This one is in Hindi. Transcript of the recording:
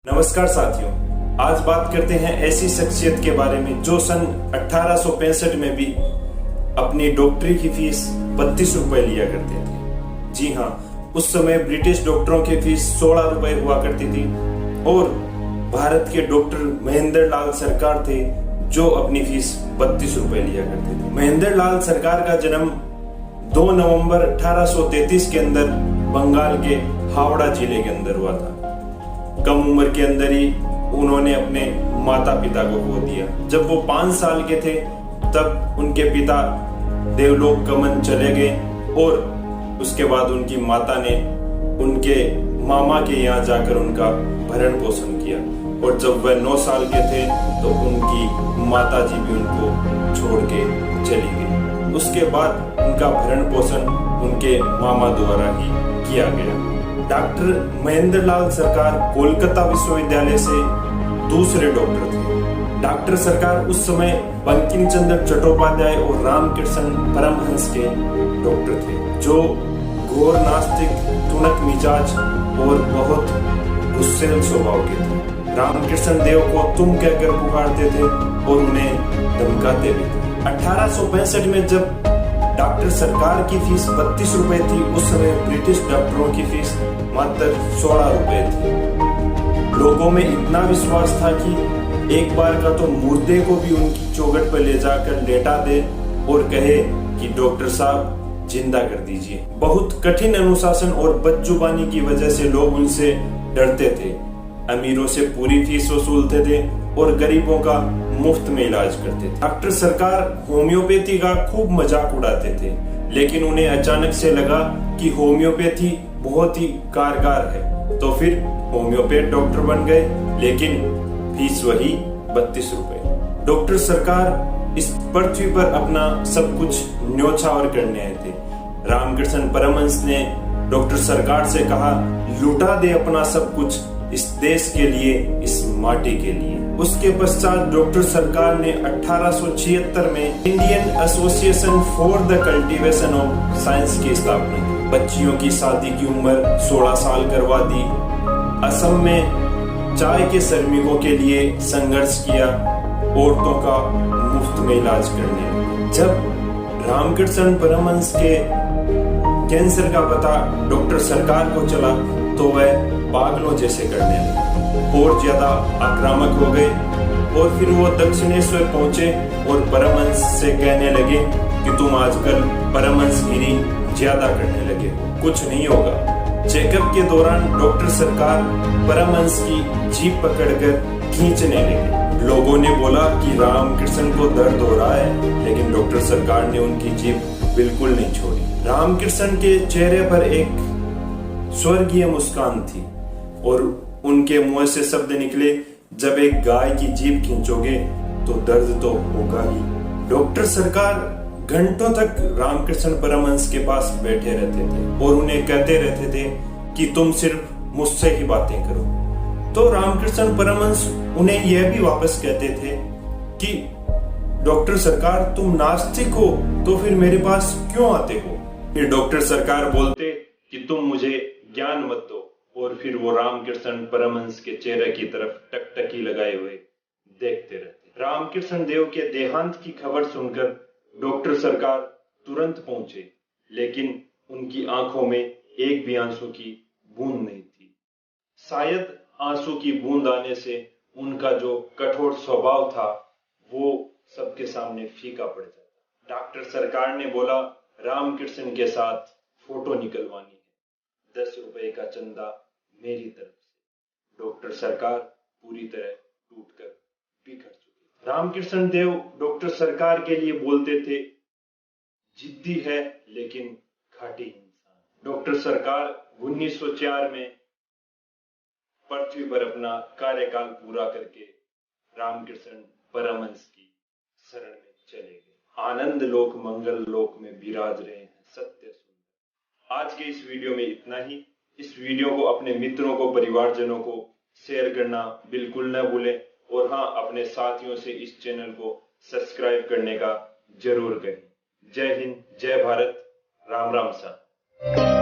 नमस्कार साथियों, आज बात करते हैं ऐसी शख्सियत के बारे में जो सन 1865 में भी अपनी डॉक्टरी की फीस 32 रुपए लिया करते थे। जी हाँ, उस समय ब्रिटिश डॉक्टरों की फीस 16 रुपए हुआ करती थी और भारत के डॉक्टर महेंद्र लाल सरकार थे जो अपनी फीस 32 रुपए लिया करते थे। महेंद्र लाल सरकार का जन्म 2 नवंबर 1833 के अंदर बंगाल के हावड़ा जिले के अंदर हुआ था। कम उम्र के अंदर ही उन्होंने अपने माता पिता को खो दिया। जब वो 5 साल के थे तब उनके पिता देवलोक गमन चले गए और उसके बाद उनकी माता ने उनके मामा के यहाँ जाकर उनका भरण पोषण किया और जब वह 9 साल के थे तो उनकी माता जी भी उनको छोड़ के चली गई। उसके बाद उनका भरण पोषण उनके मामा द्वारा ही किया गया। डॉक्टर महेंद्र लाल सरकार कोलकाता विश्वविद्यालय से दूसरे डॉक्टर थे। डॉक्टर सरकार उस समय बंकिम चंद्र चट्टोपाध्याय और रामकृष्ण परमहंस के डॉक्टर थे जो घोर नास्तिक, तुनक मिजाज और बहुत गुस्सैल स्वभाव के थे। रामकृष्ण देव को तुम कहकर पुकारते थे और उन्हें धमकाते भी थे। 1865 में जब डॉक्टर सरकार की फीस 32 रुपए थी, उस समय ब्रिटिश डॉक्टरों की फीस मात्र 16 रुपए थी। लोगों में इतना विश्वास था कि एक बार का तो मुर्दे को भी उनकी चौखट पर ले जाकर लेटा दे और कहे कि डॉक्टर साहब जिंदा कर दीजिए। बहुत कठिन अनुशासन और बदजुबानी की वजह से लोग उनसे डरते थे। अमीरों से पूरी फीस वसूलते थे और गरीबों का मुफ्त में इलाज करते थे। डॉक्टर सरकार होम्योपैथी का खूब मजाक उड़ाते थे, लेकिन उन्हें अचानक से लगा कि होम्योपैथी बहुत ही कारगर है, तो फिर होम्योपैथ डॉक्टर बन गए, लेकिन फीस वही 32 रुपए। डॉक्टर सरकार इस पृथ्वी पर अपना सब कुछ न्योछावर करने आए थे। रामकृष्ण परमहंस ने डॉक्टर सरकार से कहा, लुटा दे अपना सब कुछ इस देश के लिए, इस माटी के लिए। उसके पश्चात डॉक्टर सरकार ने 1876 में Indian association for the cultivation of science की स्थापना की। बच्चियों की शादी की उम्र 16 साल करवा दी। असम में चाय के श्रमिकों के लिए संघर्ष किया, औरतों का मुफ्त में इलाज करने। जब रामकृष्ण परमहंस के कैंसर का पता डॉक्टर सरकार को चला तो वह पागलों जैसे करने लगे और ज्यादा आक्रामक हो गए और फिर वो दक्षिणेश्वर पहुंचे और परमहंस से कहने लगे कि तुम आजकल परमहंसगिरी ज्यादा करने लगे, कुछ नहीं होगा। चेकअप के दौरान डॉक्टर सरकार परमहंस की जीभ पकड़कर खींचने लगे। लोगों ने बोला कि रामकृष्ण को दर्द हो रहा है, लेकिन डॉक्टर सरकार ने उनकी जीभ बिल्कुल नहीं छोड़ी। रामकृष्ण के चेहरे पर एक स्वर्गीय मुस्कान थी और उनके मुंह से शब्द निकले, जब एक गाय की जीभ खींचोगे तो दर्द तो होगा ही। डॉक्टर सरकार घंटों तक रामकृष्ण परमहंस के पास बैठे रहते थे और उन्हें कहते रहते थे कि तुम सिर्फ मुझसे ही बातें करो। तो रामकृष्ण परमहंस उन्हें यह भी वापस कहते थे कि डॉक्टर सरकार, तुम नास्तिक हो तो फिर मेरे पास क्यों आते हो? फिर डॉक्टर सरकार बोलते कि तुम मुझे ज्ञान मत दो, और फिर वो रामकृष्ण परमहंस के चेहरे की तरफ टकटकी लगाए हुए देखते रहते। रामकृष्ण देव के देहांत की खबर सुनकर डॉक्टर सरकार तुरंत पहुंचे, लेकिन उनकी आंखों में एक भी आंसू की बूंद नहीं थी। शायद आंसू की बूंद आने से उनका जो कठोर स्वभाव था वो सबके सामने फीका पड़ जाता। डॉक्टर सरकार ने बोला, रामकृष्ण के साथ फोटो निकलवानी है, 10 रुपए का चंदा मेरी तरफ से। डॉक्टर सरकार पूरी तरह टूटकर बिखर चुके। रामकृष्ण देव डॉक्टर सरकार के लिए बोलते थे, जिद्दी है लेकिन खाटी इंसान। डॉक्टर सरकार 1904 में पृथ्वी पर अपना कार्यकाल पूरा करके रामकृष्ण परमहंस की शरण में चले गए। आनंद लोक मंगल लोक में विराज रहे हैं सत्य सुंदर। आज के इस वीडियो में इतना ही। इस वीडियो को अपने मित्रों को, परिवारजनों को शेयर करना बिल्कुल न भूलें और हाँ, अपने साथियों से इस चैनल को सब्सक्राइब करने का जरूर करें। जय हिंद, जय भारत, राम राम सा।